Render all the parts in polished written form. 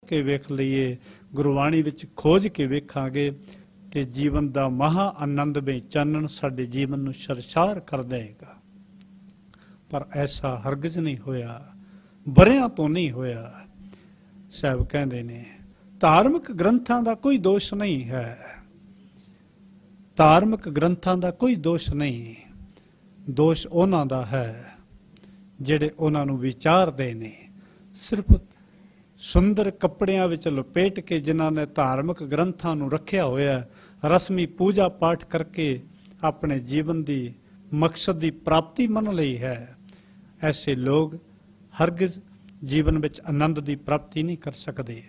के वेख लईए, गुरबाणी विच खोज के वेखांगे ते जीवन दा महा आनंदमय चानण साडे जीवन नूं सरशार कर देगा। पर ऐसा हरगिज नहीं होया, बरियां तो नहीं होया। साहब कहंदे ने धार्मिक ग्रंथां दा कोई दोष नहीं है, धार्मिक ग्रंथां दा कोई दोष नहीं, दोष उन्हां दा है ਜਿਹੜੇ ਉਹਨਾਂ ਨੂੰ ਵਿਚਾਰਦੇ ਨੇ। ਸਿਰਫ ਸੁੰਦਰ ਕੱਪੜਿਆਂ ਵਿੱਚ ਲਪੇਟ ਕੇ ਜਿਨ੍ਹਾਂ ਨੇ ਧਾਰਮਿਕ ਗ੍ਰੰਥਾਂ ਨੂੰ ਰੱਖਿਆ ਹੋਇਆ, ਰਸਮੀ ਪੂਜਾ ਪਾਠ ਕਰਕੇ ਆਪਣੇ ਜੀਵਨ ਦੀ ਮਕਸਦ ਦੀ ਪ੍ਰਾਪਤੀ ਮੰਨ ਲਈ ਹੈ, ਐਸੇ ਲੋਕ ਹਰਗਿਜ਼ ਜੀਵਨ ਵਿੱਚ ਆਨੰਦ ਦੀ ਪ੍ਰਾਪਤੀ ਨਹੀਂ ਕਰ ਸਕਦੇ।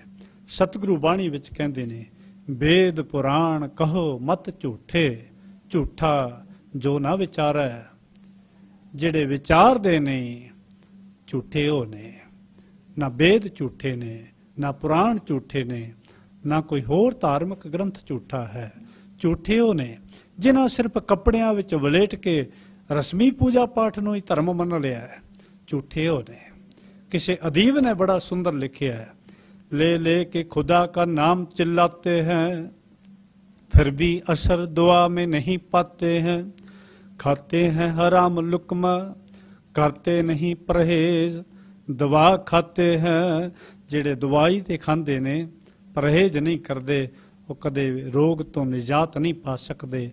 ਸਤਿਗੁਰੂ ਬਾਣੀ ਵਿੱਚ ਕਹਿੰਦੇ ਨੇ, ਵੇਦ ਪੁਰਾਣ ਕਹੋ ਮਤ ਝੂਠੇ, ਝੂਠਾ ਜੋ ਨਾ ਵਿਚਾਰੈ। ਜਿਹੜੇ ਵਿਚਾਰਦੇ ਨੇ ਝੂਠੇ ਉਹ ਨੇ। ਨਾ ਵੇਦ ਝੂਠੇ ਨੇ, ਨਾ ਪੁਰਾਣ ਝੂਠੇ ਨੇ, ਨਾ ਕੋਈ ਹੋਰ ਧਾਰਮਿਕ ਗ੍ਰੰਥ ਝੂਠਾ ਹੈ। ਝੂਠੇ ਉਹ ਨੇ ਜਿਨ੍ਹਾਂ ਸਿਰਫ ਕੱਪੜਿਆਂ ਵਿੱਚ ਵਲੇਟ ਕੇ ਰਸਮੀ ਪੂਜਾ ਪਾਠ ਨੂੰ ਹੀ ਧਰਮ ਮੰਨ ਲਿਆ ਹੈ। ਝੂਠੇ ਉਹ ਨੇ। ਕਿਸੇ ਅਦੀਬ ਨੇ ਬੜਾ ਸੁੰਦਰ ਲਿਖਿਆ ਹੈ, ले ले के खुदा का नाम चिल्लाते हैं, फिर भी असर दुआ में नहीं पाते हैं। खाते हैं हराम लुकमा, करते नहीं परहेज, दवा खाते हैं। ਜਿਹੜੇ ਦਵਾਈ ਤੇ ਖਾਂਦੇ ਨੇ, ਪਰਹੇਜ਼ ਨਹੀਂ ਕਰਦੇ, ਉਹ ਕਦੇ ਰੋਗ ਤੋਂ ਨਿਜਾਤ ਨਹੀਂ ਪਾ ਸਕਦੇ,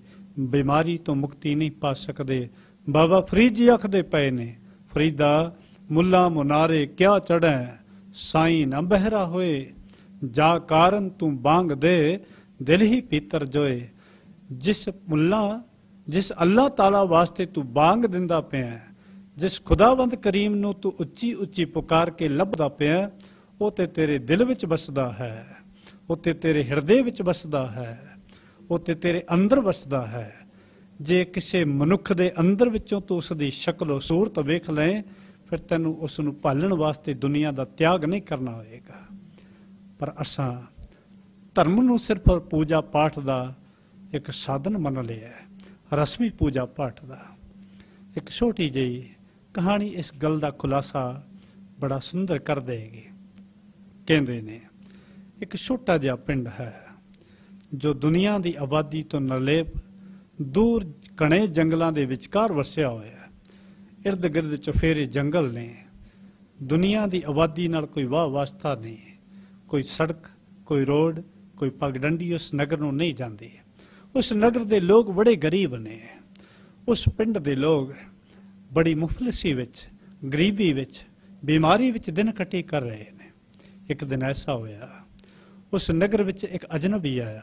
ਬਿਮਾਰੀ ਤੋਂ ਮੁਕਤੀ ਨਹੀਂ ਪਾ ਸਕਦੇ। ਬਾਬਾ ਫਰੀਦ ਜੀ ਆਖਦੇ ਪਏ ਨੇ, ਫਰੀਦਾ ਮੁੱਲਾ ਮੁਨਾਰੇ ਕਿਆ ਚੜ੍ਹੈ, ਸਾਈਂ ਨਾ ਬਹਿਰਾ ਹੋਏ। ਜਾ ਕਾਰਨ ਤੂੰ ਬਾਂਗ ਦੇ, ਦਿਲ ਹੀ ਪੀਤਰ ਜੋਏ। ਜਿਸ ਅੱਲਾਹ ਤਾਲਾ ਵਾਸਤੇ ਤੂੰ ਬਾਂਗ ਦਿੰਦਾ ਪਿਆ, ਜਿਸ ਖੁਦਾਵੰਦ ਕਰੀਮ ਨੂੰ ਤੂੰ ਉੱਚੀ ਉੱਚੀ ਪੁਕਾਰ ਕੇ ਲੱਭਦਾ ਪਿਆ, ਉਹ ਤੇ ਤੇਰੇ ਦਿਲ ਵਿੱਚ ਵਸਦਾ ਹੈ, ਉਹ ਤੇ ਤੇਰੇ ਹਿਰਦੇ ਵਿੱਚ ਵਸਦਾ ਹੈ, ਉਹ ਤੇ ਤੇਰੇ ਅੰਦਰ ਵਸਦਾ ਹੈ। ਜੇ ਕਿਸੇ ਮਨੁੱਖ ਦੇ ਅੰਦਰ ਵਿੱਚੋਂ ਤੂੰ ਉਸ ਦੀ ਸ਼ਕਲ ਸੂਰਤ ਵੇਖ ਲਏ, ਫਿਰ ਤੈਨੂੰ ਉਸ ਨੂੰ ਭਾਲਣ ਵਾਸਤੇ ਦੁਨੀਆ ਦਾ ਤਿਆਗ ਨਹੀਂ ਕਰਨਾ ਹੋਏਗਾ। ਪਰ ਅਸਾਂ ਧਰਮ ਨੂੰ ਸਿਰਫ ਪੂਜਾ ਪਾਠ ਦਾ ਇੱਕ ਸਾਧਨ ਮੰਨ ਲਿਆ, ਰਸਮੀ ਪੂਜਾ ਪਾਠ ਦਾ। ਇੱਕ ਛੋਟੀ ਜਿਹੀ ਕਹਾਣੀ ਇਸ ਗੱਲ ਦਾ ਖੁਲਾਸਾ ਬੜਾ ਸੁੰਦਰ ਕਰ ਦੇਗੀ। ਕਹਿੰਦੇ ਨੇ, ਇੱਕ ਛੋਟਾ ਜਿਹਾ ਪਿੰਡ ਹੈ ਜੋ ਦੁਨੀਆ ਦੀ ਆਬਾਦੀ ਤੋਂ ਨਿਰਲੇਪ ਦੂਰ ਘਣੇ ਜੰਗਲਾਂ ਦੇ ਵਿਚਕਾਰ ਵਸਿਆ ਹੋਇਆ। ਇਰਦ ਗਿਰਦ ਚੁਫੇਰੇ ਜੰਗਲ ਨੇ, ਦੁਨੀਆ ਦੀ ਆਬਾਦੀ ਨਾਲ ਕੋਈ ਵਾਹ ਵਾਸਤਾ ਨਹੀਂ, ਕੋਈ ਸੜਕ, ਕੋਈ ਰੋਡ, ਕੋਈ ਪਗਡੰਡੀ ਉਸ ਨਗਰ ਨੂੰ ਨਹੀਂ ਜਾਂਦੀ। ਉਸ ਨਗਰ ਦੇ ਲੋਕ ਬੜੇ ਗਰੀਬ ਨੇ। ਉਸ ਪਿੰਡ ਦੇ ਲੋਕ ਬੜੀ ਮੁਫਲਿਸੀ ਵਿੱਚ, ਗਰੀਬੀ ਵਿੱਚ, ਬਿਮਾਰੀ ਵਿੱਚ ਦਿਨ ਕੱਟੀ ਕਰ ਰਹੇ ਨੇ। ਇੱਕ ਦਿਨ ਐਸਾ ਹੋਇਆ, ਉਸ ਨਗਰ ਵਿੱਚ ਇੱਕ ਅਜਨਬੀ ਆਇਆ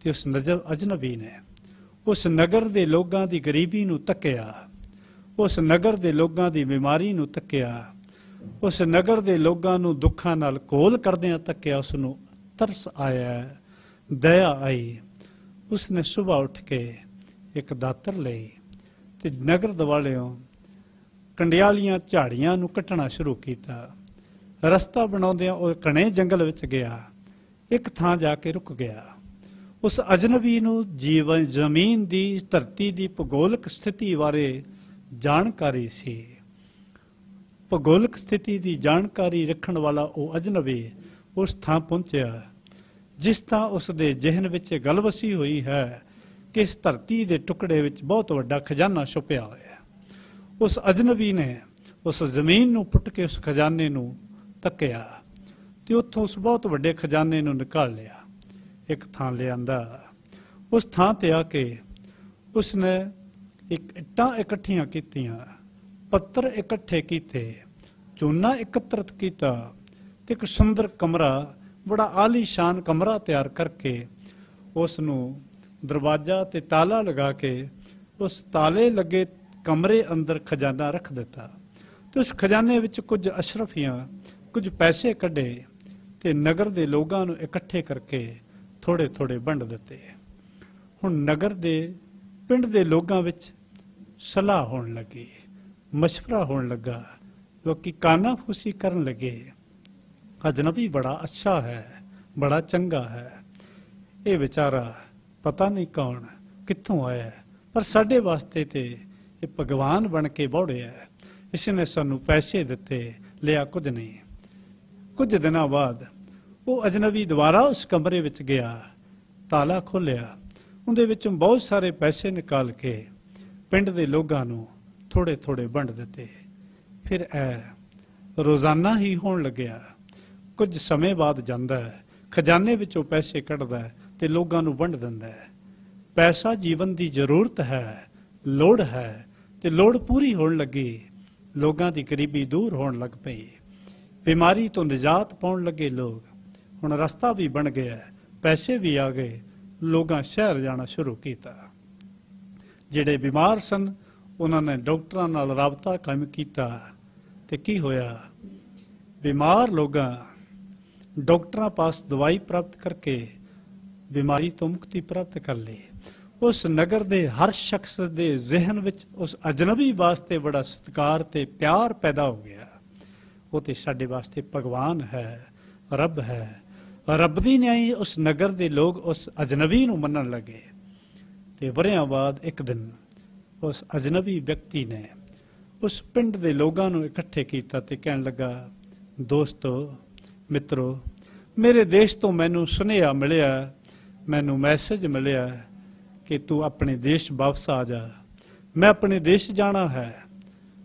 ਤੇ ਉਸ ਅਜਨਬੀ ਨੇ ਉਸ ਨਗਰ ਦੇ ਲੋਕਾਂ ਦੀ ਗਰੀਬੀ ਨੂੰ ਤੱਕਿਆ, ਉਸ ਨਗਰ ਦੇ ਲੋਕਾਂ ਦੀ ਬਿਮਾਰੀ ਨੂੰ ਤੱਕਿਆ, ਉਸ ਨਗਰ ਦੇ ਲੋਕਾਂ ਨੂੰ ਦੁੱਖਾਂ ਨਾਲ ਘੋਲ ਕਰਦਿਆਂ ਤੱਕਿਆ। ਉਸ ਨੂੰ ਤਰਸ ਆਇਆ, ਦਇਆ ਆਈ। ਉਸ ਨੇ ਸੁਬਾਹ ਉੱਠ ਕੇ ਇੱਕ ਦਾਤਰ ਲਈ ਤੇ ਨਗਰ ਦੁਆਲਿਓਂ ਕੰਡਿਆਲੀਆਂ ਝਾੜੀਆਂ ਨੂੰ ਕੱਟਣਾ ਸ਼ੁਰੂ ਕੀਤਾ। ਰਸਤਾ ਬਣਾਉਂਦਿਆਂ ਉਹ ਘਣੇ ਜੰਗਲ ਵਿੱਚ ਗਿਆ, ਇੱਕ ਥਾਂ ਜਾ ਕੇ ਰੁਕ ਗਿਆ। ਉਸ ਅਜਨਬੀ ਨੂੰ ਜ਼ਮੀਨ ਦੀ, ਧਰਤੀ ਦੀ ਭੂਗੋਲਿਕ ਸਥਿਤੀ ਬਾਰੇ ਜਾਣਕਾਰੀ ਸੀ। ਭੂਗੋਲਿਕ ਸਥਿਤੀ ਦੀ ਜਾਣਕਾਰੀ ਰੱਖਣ ਵਾਲਾ ਉਹ ਅਜਨਬੀ ਉਸ ਥਾਂ ਪਹੁੰਚਿਆ ਜਿਸ ਥਾਂ ਉਸ ਦੇ ਜ਼ਿਹਨ ਵਿੱਚ ਗੱਲ ਵਸੀ ਹੋਈ ਹੈ ਕਿ ਇਸ ਧਰਤੀ ਦੇ ਟੁਕੜੇ ਵਿੱਚ ਬਹੁਤ ਵੱਡਾ ਖਜ਼ਾਨਾ ਛੁਪਿਆ ਹੋਇਆ। ਉਸ ਅਜਨਬੀ ਨੇ ਉਸ ਜ਼ਮੀਨ ਨੂੰ ਪੁੱਟ ਕੇ ਉਸ ਖਜ਼ਾਨੇ ਨੂੰ ਤੱਕਿਆ ਤੇ ਉੱਥੋਂ ਉਸ ਬਹੁਤ ਵੱਡੇ ਖਜ਼ਾਨੇ ਨੂੰ ਨਿਕਾਲ ਲਿਆ, ਇੱਕ ਥਾਂ ਲਿਆਂਦਾ। ਉਸ ਥਾਂ ਤੇ ਆ ਕੇ ਉਸਨੇ ਇੱਟਾਂ ਇਕੱਠੀਆਂ ਕੀਤੀਆਂ, ਪੱਥਰ ਇਕੱਠੇ ਕੀਤੇ, ਚੂਨਾ ਇਕੱਤਰਤ ਕੀਤਾ ਤੇ ਇੱਕ ਸੁੰਦਰ ਕਮਰਾ, ਬੜਾ ਆਲੀਸ਼ਾਨ ਕਮਰਾ ਤਿਆਰ ਕਰਕੇ ਉਸ ਨੂੰ ਦਰਵਾਜ਼ਾ ਤੇ ਤਾਲਾ ਲਗਾ ਕੇ ਉਸ ਤਾਲੇ ਲੱਗੇ ਕਮਰੇ ਅੰਦਰ ਖਜ਼ਾਨਾ ਰੱਖ ਦਿੱਤਾ ਤੇ ਉਸ ਖਜ਼ਾਨੇ ਵਿੱਚ ਕੁਝ ਅਸ਼ਰਫੀਆਂ, ਕੁਝ ਪੈਸੇ ਕੱਢੇ ਤੇ ਨਗਰ ਦੇ ਲੋਕਾਂ ਨੂੰ ਇਕੱਠੇ ਕਰਕੇ ਥੋੜੇ ਥੋੜੇ ਵੰਡ ਦਿੱਤੇ। ਹੁਣ ਨਗਰ ਦੇ, ਪਿੰਡ ਦੇ ਲੋਕਾਂ ਵਿੱਚ ਸਲਾਹ ਹੋਣ ਲੱਗੀ, ਮਸ਼ਵਰਾ ਹੋਣ ਲੱਗਾ। ਲੋਕੀ ਕਾਨਾਫੂਸੀ ਕਰਨ ਲੱਗੇ, ਅਜਨਬੀ ਬੜਾ ਅੱਛਾ ਹੈ, ਬੜਾ ਚੰਗਾ ਹੈ, ਇਹ ਵਿਚਾਰਾ ਪਤਾ ਨਹੀਂ ਕੌਣ, ਕਿੱਥੋਂ ਆਇਆ, ਪਰ ਸਾਡੇ ਵਾਸਤੇ ਤੇ ਇਹ ਭਗਵਾਨ ਬਣ ਕੇ ਬੌੜਿਆ। ਇਸ ਨੇ ਸਾਨੂੰ ਪੈਸੇ ਦਿੱਤੇ, ਲਿਆ ਕੁਝ ਨਹੀਂ। ਕੁਝ ਦਿਨਾਂ ਬਾਅਦ ਉਹ ਅਜਨਬੀ ਦੁਬਾਰਾ ਉਸ ਕਮਰੇ ਵਿੱਚ ਗਿਆ, ਤਾਲਾ ਖੋਲ੍ਹਿਆ, ਉਹਦੇ ਵਿੱਚੋਂ ਬਹੁਤ ਸਾਰੇ ਪੈਸੇ ਨਿਕਾਲ ਕੇ ਪਿੰਡ ਦੇ ਲੋਕਾਂ ਨੂੰ ਥੋੜੇ ਥੋੜੇ ਵੰਡ ਦਿੱਤੇ। ਫਿਰ ਇਹ ਰੋਜ਼ਾਨਾ ਹੀ ਹੋਣ ਲੱਗਿਆ। ਕੁਝ ਸਮੇਂ ਬਾਅਦ ਜਾਂਦਾ ਹੈ, ਖਜ਼ਾਨੇ ਵਿੱਚੋਂ ਪੈਸੇ ਕੱਢਦਾ ਹੈ ਤੇ ਲੋਕਾਂ ਨੂੰ ਵੰਡ ਦਿੰਦਾ ਹੈ। ਪੈਸਾ ਜੀਵਨ ਦੀ ਜ਼ਰੂਰਤ ਹੈ, ਲੋੜ ਹੈ, ਤੇ ਲੋੜ ਪੂਰੀ ਹੋਣ ਲੱਗੀ। ਲੋਕਾਂ ਦੀ ਗਰੀਬੀ ਦੂਰ ਹੋਣ ਲੱਗ ਪਈ, ਬਿਮਾਰੀ ਤੋਂ ਨਿਜਾਤ ਪਾਉਣ ਲੱਗੇ ਲੋਕ। ਹੁਣ ਰਸਤਾ ਵੀ ਬਣ ਗਿਆ, ਪੈਸੇ ਵੀ ਆ ਗਏ, ਲੋਕਾਂ ਸ਼ਹਿਰ ਜਾਣਾ ਸ਼ੁਰੂ ਕੀਤਾ। ਜਿਹੜੇ ਬਿਮਾਰ ਸਨ ਉਹਨਾਂ ਨੇ ਡਾਕਟਰਾਂ ਨਾਲ ਰਾਬਤਾ ਕਾਇਮ ਕੀਤਾ ਤੇ ਕੀ ਹੋਇਆ? ਬਿਮਾਰ ਲੋਕਾਂ ਡਾਕਟਰਾਂ ਪਾਸ ਦਵਾਈ ਪ੍ਰਾਪਤ ਕਰਕੇ ਬਿਮਾਰੀ ਤੋਂ ਮੁਕਤੀ ਪ੍ਰਾਪਤ ਕਰ ਲਈ। ਉਸ ਨਗਰ ਦੇ ਹਰ ਸ਼ਖਸ ਦੇ ਜ਼ਿਹਨ ਵਿੱਚ ਉਸ ਅਜਨਬੀ ਵਾਸਤੇ ਬੜਾ ਸਤਿਕਾਰ ਤੇ ਪਿਆਰ ਪੈਦਾ ਹੋ ਗਿਆ। ਉਹ ਤੇ ਸਾਡੇ ਵਾਸਤੇ ਭਗਵਾਨ ਹੈ, ਰੱਬ ਹੈ। ਰੱਬ ਦੀ ਨਿਆਈ ਉਸ ਨਗਰ ਦੇ ਲੋਕ ਉਸ ਅਜਨਬੀ ਨੂੰ ਮੰਨਣ ਲੱਗੇ। ਤੇ ਵਰ੍ਹਿਆਂ ਬਾਅਦ ਇੱਕ ਦਿਨ ਉਸ ਅਜਨਬੀ ਵਿਅਕਤੀ ਨੇ ਉਸ ਪਿੰਡ ਦੇ ਲੋਕਾਂ ਨੂੰ ਇਕੱਠੇ ਕੀਤਾ ਤੇ ਕਹਿਣ ਲੱਗਾ, ਦੋਸਤੋ, ਮਿੱਤਰੋ, ਮੇਰੇ ਦੇਸ਼ ਤੋਂ ਮੈਨੂੰ ਸੁਨੇਹਾ ਮਿਲਿਆ, ਮੈਨੂੰ ਮੈਸੇਜ ਮਿਲਿਆ ਕਿ ਤੂੰ ਆਪਣੇ ਦੇਸ਼ ਵਾਪਸ ਆ ਜਾ। ਮੈਂ ਆਪਣੇ ਦੇਸ਼ ਜਾਣਾ ਹੈ,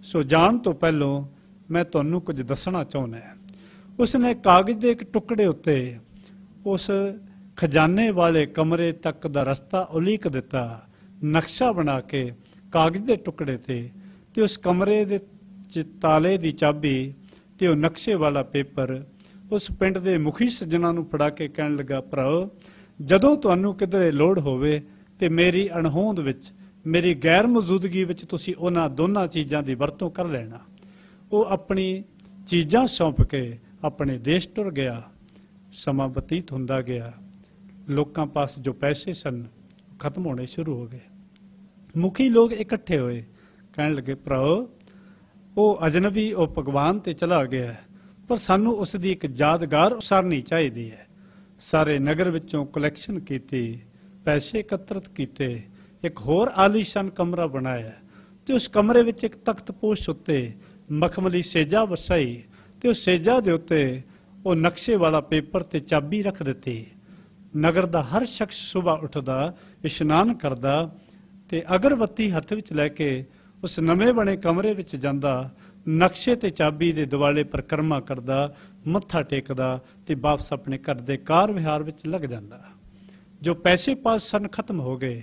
ਸੋ ਜਾਣ ਤੋਂ ਪਹਿਲਾਂ ਮੈਂ ਤੁਹਾਨੂੰ ਕੁਝ ਦੱਸਣਾ ਚਾਹੁੰਦਾ। ਉਸਨੇ ਕਾਗਜ਼ ਦੇ ਇੱਕ ਟੁਕੜੇ ਉੱਤੇ ਉਸ ਖਜ਼ਾਨੇ ਵਾਲੇ ਕਮਰੇ ਤੱਕ ਦਾ ਰਸਤਾ ਉਲੀਕ ਦਿੱਤਾ, ਨਕਸ਼ਾ ਬਣਾ ਕੇ ਕਾਗਜ਼ ਦੇ ਟੁਕੜੇ ਤੇ ਉਸ ਕਮਰੇ ਦੇ ਤਾਲੇ ਦੀ ਚਾਬੀ ਤੇ ਉਹ ਨਕਸ਼ੇ ਵਾਲਾ ਪੇਪਰ ਉਸ ਪਿੰਡ ਦੇ ਮੁਖੀ ਸੱਜਣਾਂ ਨੂੰ ਫੜਾ ਕੇ ਕਹਿਣ ਲੱਗਾ, ਭਰਾਓ, ਜਦੋਂ ਤੁਹਾਨੂੰ ਕਿਧਰੇ ਲੋੜ ਹੋਵੇ ਤੇ ਮੇਰੀ ਅਣਹੋਂਦ ਵਿੱਚ, ਮੇਰੀ ਗੈਰ ਮੌਜੂਦਗੀ ਵਿੱਚ ਤੁਸੀਂ ਉਹਨਾਂ ਦੋਨਾਂ ਚੀਜ਼ਾਂ ਦੀ ਵਰਤੋਂ ਕਰ ਲੈਣਾ। ਉਹ ਆਪਣੀ ਚੀਜ਼ਾਂ ਸੌਂਪ ਕੇ ਆਪਣੇ ਦੇਸ਼ ਟੁਰ ਗਿਆ। ਸਮਾਂ ਬਤੀਤ ਹੁੰਦਾ ਗਿਆ, ਲੋਕਾਂ ਪਾਸ ਜੋ ਪੈਸੇ ਸਨ ਖਤਮ ਹੋਣੇ ਸ਼ੁਰੂ ਹੋ ਗਏ। ਮੁਖੀ ਲੋਕ ਇਕੱਠੇ ਹੋਏ, ਕਹਿਣ ਲੱਗੇ, ਭਰਾਓ, ਉਹ ਅਜਨਬੀ, ਉਹ ਭਗਵਾਨ ਤੇ ਚਲਾ ਗਿਆ, ਪਰ ਸਾਨੂੰ ਉਸ ਦੀ ਇੱਕ ਯਾਦਗਾਰ ਉਸਾਰਨੀ ਚਾਹੀਦੀ ਹੈ। ਸਾਰੇ ਨਗਰ ਵਿੱਚੋਂ ਕਲੈਕਸ਼ਨ ਕੀਤੀ, ਪੈਸੇ ਇਕੱਤਰਤ ਕੀਤੇ, ਇੱਕ ਹੋਰ ਆਲੀਸ਼ਾਨ ਕਮਰਾ ਬਣਾਇਆ ਤੇ ਉਸ ਕਮਰੇ ਵਿੱਚ ਇੱਕ ਤਖਤਪੋਸ਼ ਉੱਤੇ ਮਖਮਲੀ ਸੇਜਾ ਵਸਾਈ ਤੇ ਉਸ ਸੇਜਾ ਦੇ ਉੱਤੇ ਉਹ ਨਕਸ਼ੇ ਵਾਲਾ ਪੇਪਰ ਤੇ ਚਾਬੀ ਰੱਖ ਦਿੱਤੀ। ਨਗਰ ਦਾ ਹਰ ਸ਼ਖਸ ਸੁਬਾਹ ਉੱਠਦਾ, ਇਸ਼ਨਾਨ ਕਰਦਾ ਤੇ ਅਗਰਬੱਤੀ ਹੱਥ ਵਿੱਚ ਲੈ ਕੇ ਉਸ ਨਵੇਂ ਬਣੇ ਕਮਰੇ ਵਿੱਚ ਜਾਂਦਾ, ਨਕਸ਼ੇ ਤੇ ਚਾਬੀ ਦੇ ਦੁਆਲੇ ਪਰਿਕਰਮਾ ਕਰਦਾ, ਮੱਥਾ ਟੇਕਦਾ ਤੇ ਵਾਪਸ ਆਪਣੇ ਘਰ ਦੇ ਕਾਰ ਵਿਹਾਰ ਵਿੱਚ ਲੱਗ ਜਾਂਦਾ। ਜੋ ਪੈਸੇ ਪਾਸ ਸਨ ਖਤਮ ਹੋ ਗਏ,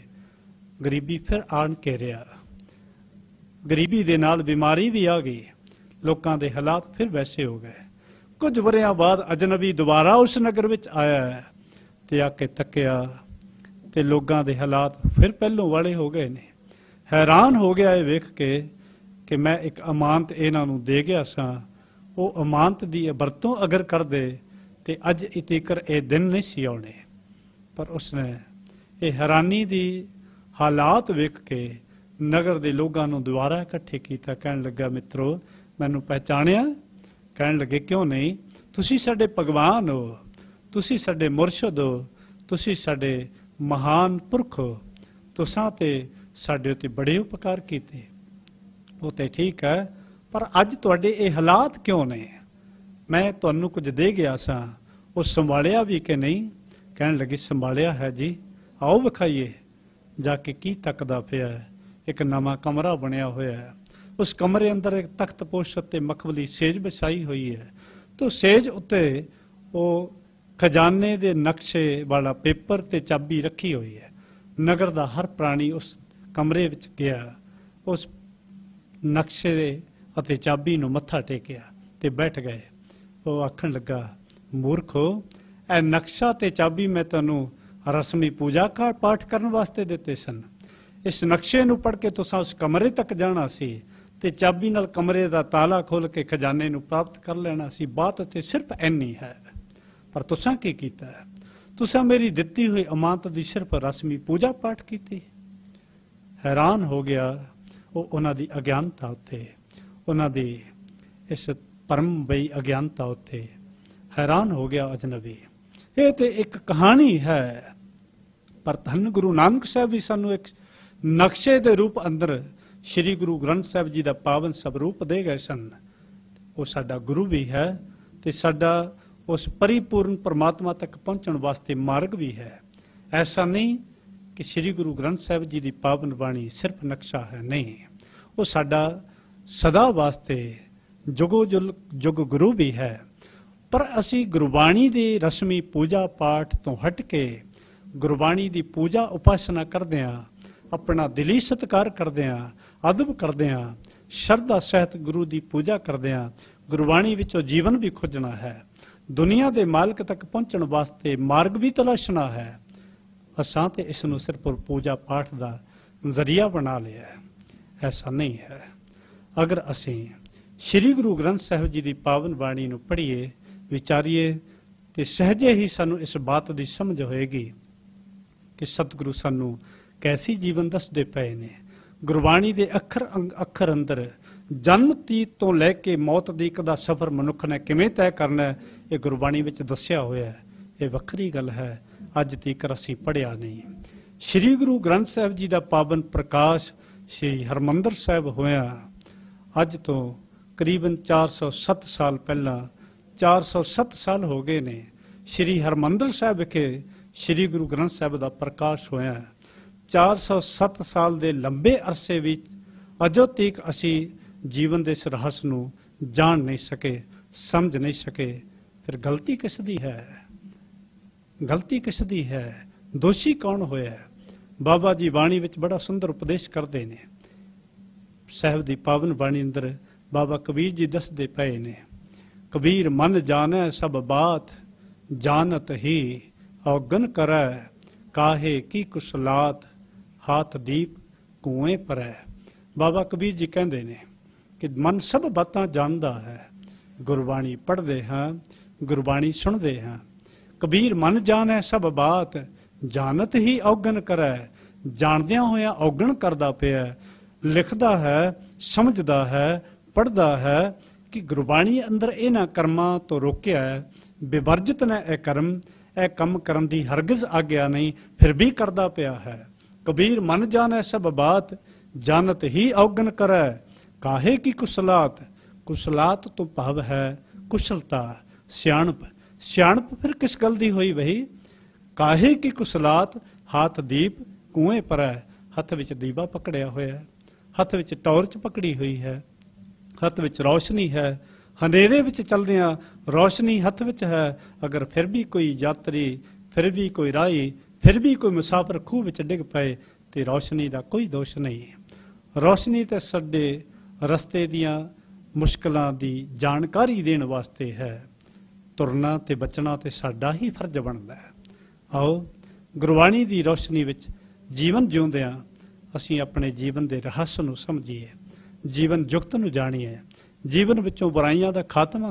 ਗਰੀਬੀ ਫਿਰ ਆਣ ਘੇਰਿਆ। ਗਰੀਬੀ ਦੇ ਨਾਲ ਬਿਮਾਰੀ ਵੀ ਆ ਗਈ, ਲੋਕਾਂ ਦੇ ਹਾਲਾਤ ਫਿਰ ਵੈਸੇ ਹੋ ਗਏ। ਕੁਝ ਵਰ੍ਹਿਆਂ ਬਾਅਦ ਅਜਨਬੀ ਦੁਬਾਰਾ ਉਸ ਨਗਰ ਵਿੱਚ ਆਇਆ ਤੇ ਆ ਕੇ ਤੱਕਿਆ ਤੇ ਲੋਕਾਂ ਦੇ ਹਾਲਾਤ ਫਿਰ ਪਹਿਲੋਂ ਵਾਲੇ ਹੋ ਗਏ ਨੇ। ਹੈਰਾਨ ਹੋ ਗਿਆ ਇਹ ਵੇਖ ਕੇ ਕਿ ਮੈਂ ਇੱਕ ਅਮਾਨਤ ਇਹਨਾਂ ਨੂੰ ਦੇ ਗਿਆ ਸਾਂ, ਉਹ ਅਮਾਨਤ ਦੀ ਵਰਤੋਂ ਅਗਰ ਕਰਦੇ ਤੇ ਅੱਜ ਤੀਕਰ ਇਹ ਦਿਨ ਨਹੀਂ ਸੀ ਆਉਣੇ। ਪਰ ਉਸਨੇ ਇਹ ਹੈਰਾਨੀ ਦੀ ਹਾਲਾਤ ਵੇਖ ਕੇ ਨਗਰ ਦੇ ਲੋਕਾਂ ਨੂੰ ਦੁਬਾਰਾ ਇਕੱਠੇ ਕੀਤਾ। ਕਹਿਣ ਲੱਗਾ, ਮਿੱਤਰੋ, ਮੈਨੂੰ ਪਹਿਚਾਣਿਆ? ਕਹਿਣ ਲੱਗੇ, ਕਿਉਂ ਨਹੀਂ, ਤੁਸੀਂ ਸਾਡੇ ਭਗਵਾਨ ਹੋ, ਤੁਸੀਂ ਸਾਡੇ ਮੁਰਸ਼ਦ ਹੋ, ਤੁਸੀਂ ਸਾਡੇ ਮਹਾਨ ਪੁਰਖ ਹੋ, ਤੁਸਾਂ ਤੇ ਸਾਡੇ ਉੱਤੇ ਬੜੇ ਉਪਕਾਰ ਕੀਤੇ। ਉਹ ਤੇ ਠੀਕ ਹੈ, ਪਰ ਅੱਜ ਤੁਹਾਡੇ ਇਹ ਹਾਲਾਤ ਕਿਉਂ ਨੇ? ਮੈਂ ਤੁਹਾਨੂੰ ਕੁਝ ਦੇ ਗਿਆ ਸਾਂ, ਉਹ ਸੰਭਾਲਿਆ ਵੀ ਕਿ ਨਹੀਂ? ਕਹਿਣ ਲੱਗੇ, ਸੰਭਾਲਿਆ ਹੈ ਜੀ, ਆਓ ਵਿਖਾਈਏ। ਜਾ ਕੇ ਕੀ ਤੱਕਦਾ ਪਿਆ? ਇੱਕ ਨਵਾਂ ਕਮਰਾ ਬਣਿਆ ਹੋਇਆ ਹੈ, ਉਸ ਕਮਰੇ ਅੰਦਰ ਇੱਕ ਤਖਤਪੋਸ਼ ਉੱਤੇ ਮਖਮਲੀ ਸੇਜ ਵਿਛਾਈ ਹੋਈ ਹੈ ਤੇ ਸੇਜ ਉੱਤੇ ਉਹ ਖਜ਼ਾਨੇ ਦੇ ਨਕਸ਼ੇ ਵਾਲਾ ਪੇਪਰ ਤੇ ਚਾਬੀ ਰੱਖੀ ਹੋਈ ਹੈ। ਨਗਰ ਦਾ ਹਰ ਪ੍ਰਾਣੀ ਉਸ ਕਮਰੇ ਵਿੱਚ ਗਿਆ, ਉਸ ਨਕਸ਼ੇ ਅਤੇ ਚਾਬੀ ਨੂੰ ਮੱਥਾ ਟੇਕਿਆ ਤੇ ਬੈਠ ਗਏ। ਉਹ ਆਖਣ ਲੱਗਾ, ਮੂਰਖੋ, ਇਹ ਨਕਸ਼ਾ ਤੇ ਚਾਬੀ ਮੈਂ ਤੁਹਾਨੂੰ ਰਸਮੀ ਪੂਜਾ ਪਾਠ ਕਰਨ ਵਾਸਤੇ ਦਿੱਤੇ ਸਨ। ਇਸ ਨਕਸ਼ੇ ਨੂੰ ਪੜ੍ਹ ਕੇ ਤੁਸੀਂ ਉਸ ਕਮਰੇ ਤੱਕ ਜਾਣਾ ਸੀ ਤੇ ਚਾਬੀ ਨਾਲ ਕਮਰੇ ਦਾ ਤਾਲਾ ਖੋਲ ਕੇ ਖਜ਼ਾਨੇ ਨੂੰ ਪ੍ਰਾਪਤ ਕਰ ਲੈਣਾ ਸੀ। ਬਾਤ ਉੱਥੇ ਸਿਰਫ ਇੰਨੀ ਹੈ, ਪਰ ਤੁਸੀਂ ਕੀ ਕੀਤਾ? ਤੁਸੀਂ ਮੇਰੀ ਦਿੱਤੀ ਹੋਈ ਅਮਾਨਤ ਦੀ ਸਿਰਫ ਰਸਮੀ ਪੂਜਾ ਪਾਠ ਕੀਤੀ। ਹੈਰਾਨ ਹੋ ਗਿਆ ਉਹ ਉਹਨਾਂ ਦੀ ਅਗਿਆਨਤਾ ਉੱਤੇ, ਉਹਨਾਂ ਦੀ ਇਸ ਪਰਮ ਬਈ ਅਗਿਆਨਤਾ ਉੱਤੇ ਹੈਰਾਨ ਹੋ ਗਿਆ ਅਜਨਬੀ। ਇਹ ਤੇ ਇੱਕ ਕਹਾਣੀ ਹੈ, ਪਰ ਧੰਨ ਗੁਰੂ ਨਾਨਕ ਸਾਹਿਬ ਵੀ ਸਾਨੂੰ ਇੱਕ ਨਕਸ਼ੇ ਦੇ ਰੂਪ ਅੰਦਰ ਸ਼੍ਰੀ ਗੁਰੂ ਗ੍ਰੰਥ ਸਾਹਿਬ ਜੀ ਦਾ ਪਾਵਨ ਸਰੂਪ ਦੇ ਗਏ ਸਨ। ਉਹ ਸਾਡਾ ਗੁਰੂ ਵੀ ਹੈ ਤੇ ਸਾਡਾ उस परिपूर्ण परमात्मा तक पहुंचण वास्ते मार्ग भी है। ऐसा नहीं कि श्री गुरु ग्रंथ साहिब जी की पावन बाणी सिर्फ नक्शा है, नहीं, वो साडा सदा वास्ते जुगो जुग गुरु भी है। पर असी गुरबाणी की रस्मी पूजा पाठ तो हट के गुरबाणी की पूजा उपासना करदे हां, अपना दिली सत्कार करदे हां, अदब करदे हां, शरधा सहित गुरु की पूजा करदे हां। गुरबाणी विचों जीवन भी खोजना है, दुनिया के मालिक तक पहुंचण वास्ते मार्ग भी तलाशना है। असां ते इसनूं सिर्फ पूजा पाठ का जरिया बना लिया है, ऐसा नहीं है। अगर असी श्री गुरु ग्रंथ साहिब जी की पावन बाणी नूं पढ़ीए, विचारीए, तो सहजे ही सानू इस बात की समझ होएगी कि सतगुरु सानू कैसी जीवन दसदे पए ने। गुरबाणी के अखर अंदर जन्म तीत तो लैके मौत तक का सफ़र मनुख ने किवें तय करना है, ये गुरबाणी विच दस्सिया होया है। ये वक्री गल है, अज तक असीं पढ़िया नहीं। श्री गुरु ग्रंथ साहिब जी का पावन प्रकाश श्री हरमंदर साहिब होया अज तो करीबन 407 साल पहला, 407 साल हो गए ने। श्री हरमंदर साहिब विखे श्री गुरु ग्रंथ साहिब का प्रकाश होया। 407 साल के लंबे अरसे विच अजो तक असी जीवन के इस रहस नूं जान नहीं सके, समझ नहीं सके। फिर गलती किस दी है? गलती किस दी है? दोषी कौन होया? बाबा जी बाणी विच बड़ा सुंदर उपदेश करते ने। साहिब की पावन बाणी अंदर बाबा कबीर जी दसदे पए ने, कबीर मन जाने सब बात, जानत ही औगन करै, काहे की कुशलात, हाथ दीप कुएं परै। बाबा कबीर जी कहते ने कि मन सब बातां जानदा है, गुरबाणी पढ़ते हाँ, गुरबाणी सुनते हाँ। कबीर मन जाने सब बात, जानत ही औगन करै, जाणदियां होया औगन करदा पिया, लिखदा है, समझदा है, पढ़दा है कि गुरबाणी अंदर इन्हां कर्मां तो रोकिया है, विवर्जित ने यह कर्म, यह कम करन दी हरगिज आग्या नहीं, फिर भी करदा पिया है। कबीर मन जाने सब बात, जानत ही औगन करै, काहे की कुशलात। कुशलात तो भाव है कुशलता, सियाणप। सियाणप फिर किस गल दी होई वही? काहे की कुशलात, हाथ दीप कुएं परै। हथ विच दीवा पकड़िया होया है, हथ विच टॉर्च पकड़ी हुई है, हथ विच रोशनी है, हनेरे विच चलदियां रोशनी हथ विच है। अगर फिर भी कोई यात्री, फिर भी कोई राही, फिर भी कोई मुसाफिर खूह विच डिग पए तो रोशनी का कोई दोष नहीं है। रोशनी तो साडे रस्ते दियां मुश्किलां दी जानकारी देण वास्ते है। तुरना ते बचना ते साडा ही फर्ज बनदा है। आओ गुरबाणी की रोशनी विच जीवन जिउंदियां असीं अपने जीवन के रहस्य नूं समझीए, जीवन जुगत नूं जाणीए, जीवन विचों बुराइयां दा खात्मा